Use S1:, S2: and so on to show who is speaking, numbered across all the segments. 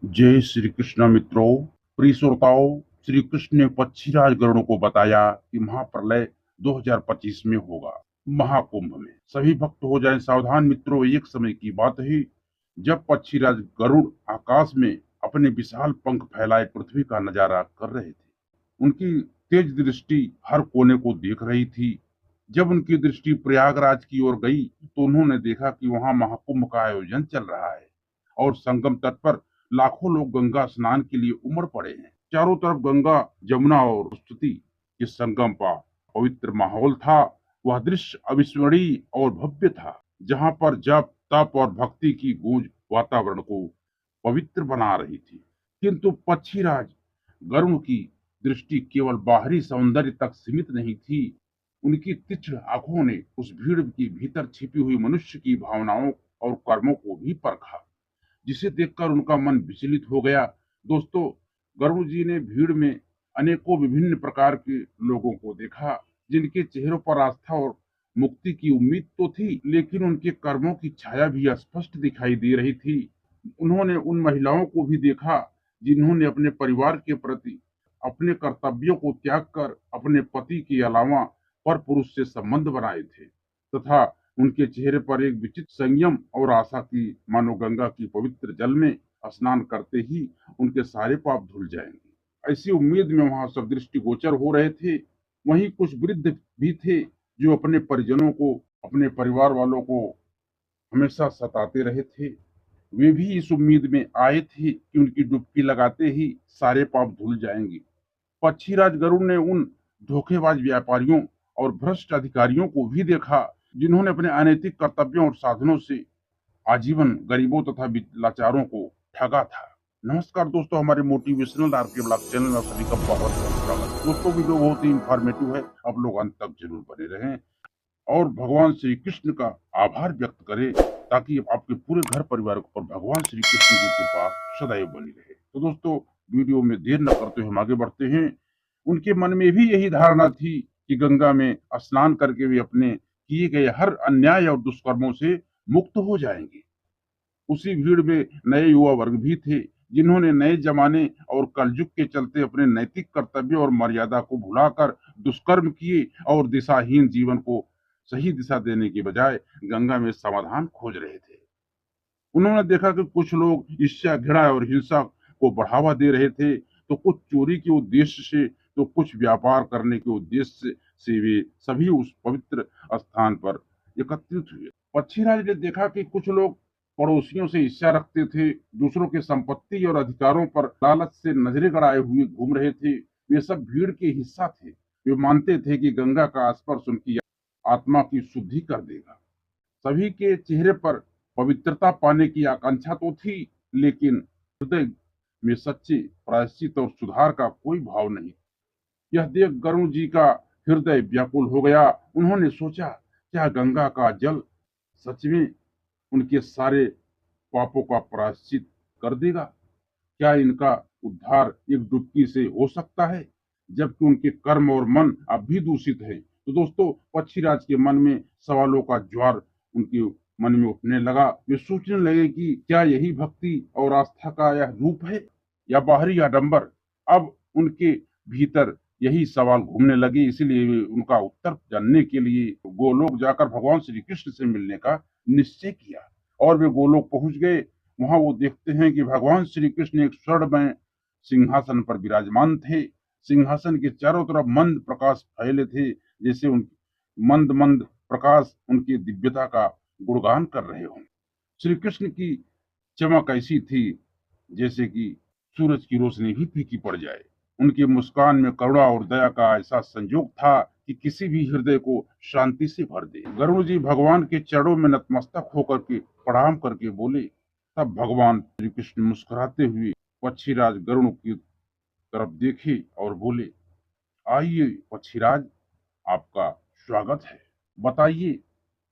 S1: जय श्री कृष्ण मित्रों, प्रिय श्रोताओं। श्री कृष्ण ने पक्षीराज गरुड़ को बताया कि महाप्रलय 2025 में होगा। महाकुंभ में सभी भक्त हो जाएं सावधान मित्रों। एक समय की बात है जब पक्षीराज गरुड़ आकाश में अपने विशाल पंख फैलाए पृथ्वी का नजारा कर रहे थे। उनकी तेज दृष्टि हर कोने को देख रही थी। जब उनकी दृष्टि प्रयागराज की ओर गई तो उन्होंने देखा कि वहां महाकुंभ का आयोजन चल रहा है और संगम तट पर लाखों लोग गंगा स्नान के लिए उमड़ पड़े हैं। चारों तरफ गंगा, जमुना और सरस्वती के संगम का पवित्र माहौल था। वह दृश्य अविस्मरणीय और भव्य था, जहाँ पर जप, तप और भक्ति की गूंज वातावरण को पवित्र बना रही थी। किंतु पक्षीराज गरुड़ की दृष्टि केवल बाहरी सौंदर्य तक सीमित नहीं थी। उनकी तीक्ष्ण आंखों ने उस भीड़ के भीतर छिपी हुई मनुष्य की भावनाओं और कर्मों को भी परखा, जिसे देखकर उनका मन विचलित हो गया। दोस्तों, गरुड़ जी ने भीड़ में अनेकों विभिन्न प्रकार के लोगों को देखा, जिनके चेहरों पर आस्था और मुक्ति की उम्मीद तो थी, लेकिन उनके कर्मों की छाया भी स्पष्ट दिखाई दे रही थी। उन्होंने उन महिलाओं को भी देखा जिन्होंने अपने परिवार के प्रति अपने कर्तव्यों को त्याग कर अपने पति के अलावा पर पुरुष से संबंध बनाए थे, तथा उनके चेहरे पर एक विचित्र संयम और आशा की, मानो गंगा की पवित्र जल में स्नान करते ही उनके सारे पाप धुल जाएंगे। ऐसी उम्मीद में वहां सब दृष्टिगोचर हो रहे थे। वहीं कुछ वृद्ध भी थे जो अपने परिजनों को, अपने परिवार वालों को हमेशा सताते रहे थे। वे भी इस उम्मीद में आए थे कि उनकी डुबकी लगाते ही सारे पाप धुल जाएंगे। पक्षीराज गरुड़ ने उन धोखेबाज व्यापारियों और भ्रष्ट अधिकारियों को भी देखा जिन्होंने अपने अनैतिक कर्तव्यों और साधनों से आजीवन गरीबों तथा लाचारों को ठगा था। नमस्कार दोस्तों, हमारे मोटिवेशनल आरके ब्लॉग चैनल में आप सभी का बहुत बहुत स्वागत। दोस्तों, वीडियो बहुत ही इंफॉर्मेटिव है, आप लोग अंत तक जरूर बने रहें और भगवान श्री कृष्ण का आभार व्यक्त करें ताकि आपके पूरे घर परिवार पर भगवान श्री कृष्ण की कृपा सदैव बनी रहे। तो दोस्तों, वीडियो में देर न करते हुए हम आगे बढ़ते हैं। उनके मन में भी यही धारणा थी कि गंगा में स्नान करके वे अपने किए गए हर अन्याय और दुष्कर्मों से मुक्त हो जाएंगे। उसी भीड़ में नए युवा वर्ग भी थे जिन्होंने नए जमाने और कलयुग के चलते अपने नैतिक कर्तव्य और मर्यादा को भुलाकर दुष्कर्म किए और दिशाहीन जीवन को सही दिशा देने के बजाय गंगा में समाधान खोज रहे थे। उन्होंने देखा कि कुछ लोग ईर्ष्या, घृणा और हिंसा को बढ़ावा दे रहे थे, तो कुछ चोरी के उद्देश्य से, तो कुछ व्यापार करने के उद्देश्य से वे सभी उस पवित्र स्थान पर एकत्रित हुए। पक्षीराज ने देखा कि कुछ लोग पड़ोसियों से ईर्ष्या रखते थे, दूसरों के संपत्ति और अधिकारों पर लालच से नजरें गड़ाए हुए घूम रहे थे। वे सब भीड़ के हिस्सा थे। वे मानते थे कि गंगा का स्पर्श उनकी आत्मा की शुद्धि कर देगा। सभी के चेहरे पर पवित्रता पाने की आकांक्षा तो थी, लेकिन हृदय में सच्चे प्रायश्चित और सुधार का कोई भाव नहीं। यह देख गरुड़ जी का हृदय व्याकुल हो गया। उन्होंने सोचा, क्या गंगा का जल सच में उनके सारे पापों का प्रायश्चित कर देगा? क्या इनका उद्धार एक डुबकी से हो सकता है, जबकि उनके कर्म और मन अब भी दूषित है? तो दोस्तों, पक्षीराज के मन में सवालों का ज्वार उनके मन में उठने लगा। वे सोचने लगे कि क्या यही भक्ति और आस्था का यह रूप है, या बाहरी आडंबर? अब उनके भीतर यही सवाल घूमने लगे। इसलिए वे उनका उत्तर जानने के लिए गोलोक जाकर भगवान श्री कृष्ण से मिलने का निश्चय किया और वे गोलोक पहुंच गए। वहां वो देखते हैं कि भगवान श्री कृष्ण एक स्वर्णमय सिंहासन पर विराजमान थे। सिंहासन के चारों तरफ मंद प्रकाश फैले थे, जैसे उन मंद मंद प्रकाश उनकी दिव्यता का गुणगान कर रहे हों। श्री कृष्ण की चमक ऐसी थी जैसे कि सूरज की रोशनी भी फीकी पड़ जाए। उनकी मुस्कान में करुणा और दया का ऐसा संयोग था कि किसी भी हृदय को शांति से भर दे। गरुड़ जी भगवान के चरणों में नतमस्तक होकर के प्रणाम करके बोले। तब भगवान श्री कृष्ण मुस्कुराते हुए पक्षीराज गरुड़ की तरफ देखे और बोले, आइए पक्षीराज, आपका स्वागत है। बताइए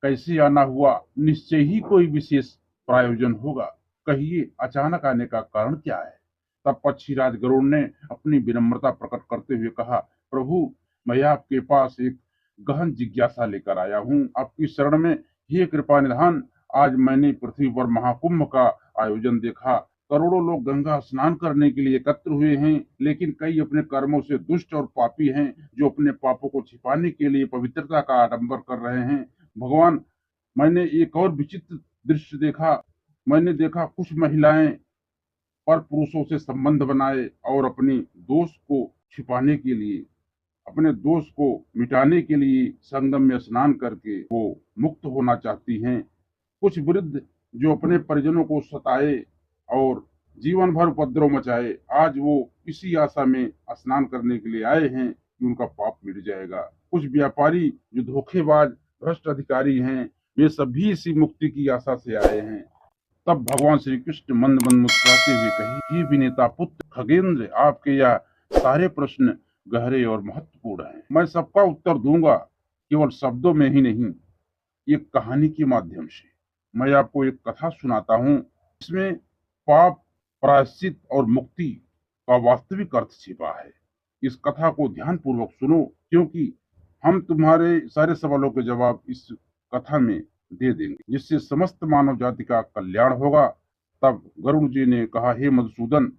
S1: कैसे आना हुआ? निश्चय ही कोई विशेष प्रायोजन होगा। कहिए, अचानक आने का कारण क्या है? तब पक्षीराज गरुड़ ने अपनी विनम्रता प्रकट करते हुए कहा, प्रभु, मैं आपके पास एक गहन जिज्ञासा लेकर आया हूँ, आपकी शरण में। हे कृपा निधान, आज मैंने पृथ्वी पर महाकुंभ का आयोजन देखा, करोड़ों लोग गंगा स्नान करने के लिए एकत्र हुए हैं, लेकिन कई अपने कर्मों से दुष्ट और पापी हैं जो अपने पापों को छिपाने के लिए पवित्रता का आडंबर कर रहे हैं। भगवान, मैंने एक और विचित्र दृश्य देखा। मैंने देखा कुछ महिलाएं पर पुरुषों से संबंध बनाए और अपने दोष को छिपाने के लिए, अपने दोष को मिटाने के लिए संगम में स्नान करके वो मुक्त होना चाहती हैं। कुछ वृद्ध जो अपने परिजनों को सताए और जीवन भर उपद्रव मचाए, आज वो इसी आशा में स्नान करने के लिए आए हैं कि उनका पाप मिट जाएगा। कुछ व्यापारी जो धोखेबाज भ्रष्ट अधिकारी हैं, वे सभी इसी मुक्ति की आशा से आए हैं। तब भगवान श्री कृष्ण मंद मंद मुस्कुराते हुए कहे, हे विनेता पुत्र खगेंद्र, आपके यह सारे प्रश्न गहरे और महत्वपूर्ण हैं। मैं सबका उत्तर दूंगा, केवल शब्दों में ही नहीं, एक कहानी के माध्यम से। मैं आपको एक कथा सुनाता हूँ। इसमें पाप, प्रायश्चित और मुक्ति का वास्तविक अर्थ छिपा है। इस कथा को ध्यान पूर्वक सुनो, क्योंकि हम तुम्हारे सारे सवालों के जवाब इस कथा में दे देंगे, जिससे समस्त मानव जाति का कल्याण होगा। तब गरुड़ जी ने कहा, हे मधुसूदन,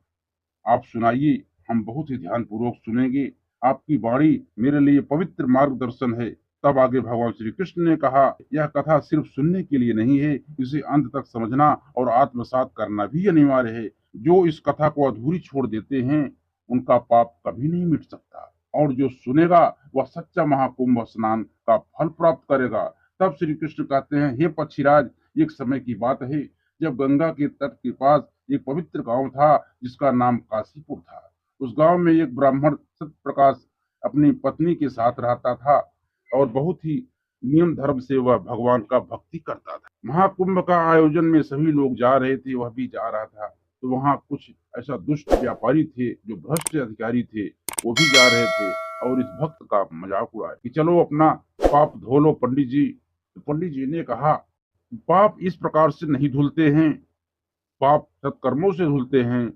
S1: आप सुनाइए, हम बहुत ही ध्यान पूर्वक सुनेंगे। आपकी वाणी मेरे लिए पवित्र मार्गदर्शन है। तब आगे भगवान श्री कृष्ण ने कहा, यह कथा सिर्फ सुनने के लिए नहीं है, इसे अंत तक समझना और आत्मसात करना भी अनिवार्य है। जो इस कथा को अधूरी छोड़ देते हैं, उनका पाप कभी नहीं मिट सकता, और जो सुनेगा वह सच्चा महाकुंभ स्नान का फल प्राप्त करेगा। तब श्री कृष्ण कहते हैं, हे पक्षीराज, एक समय की बात है जब गंगा के तट के पास एक पवित्र गांव था जिसका नाम काशीपुर था। उस गांव में एक ब्राह्मण सत्यप्रकाश अपनी पत्नी के साथ रहता था और बहुत ही नियम धर्म से वह भगवान का भक्ति करता था। महाकुंभ का आयोजन में सभी लोग जा रहे थे, वह भी जा रहा था। तो वहां कुछ ऐसा दुष्ट व्यापारी थे जो भ्रष्ट अधिकारी थे, वो भी जा रहे थे और इस भक्त का मजाक उड़ाया कि चलो अपना पाप धो लो पंडित जी। तो पंडित जी ने कहा, पाप इस प्रकार से नहीं धुलते हैं, पाप सत्कर्मों से धुलते हैं।